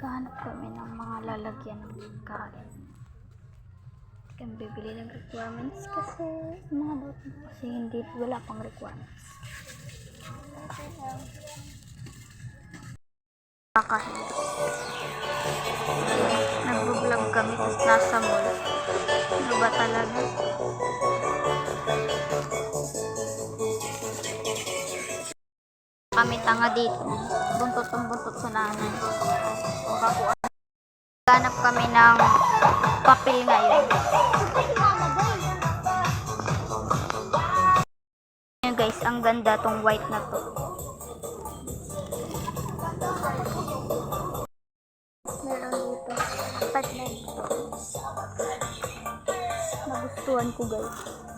Naghahanap kami ng mga lalagyan ng pagkain. Kami bibili ng requirements kasi mahal kasi hindi wala pang requirements. Kakahiya. Nag-vlog kami tapos nasa mall. Ano ba talaga? Kami tanga dito. Buntot ang buntot sa nanay. Hanap kami ng papel ngayon. Ayan guys, ang ganda tong white na to. Meron dito. Apat na ito. Nagustuhan ko guys.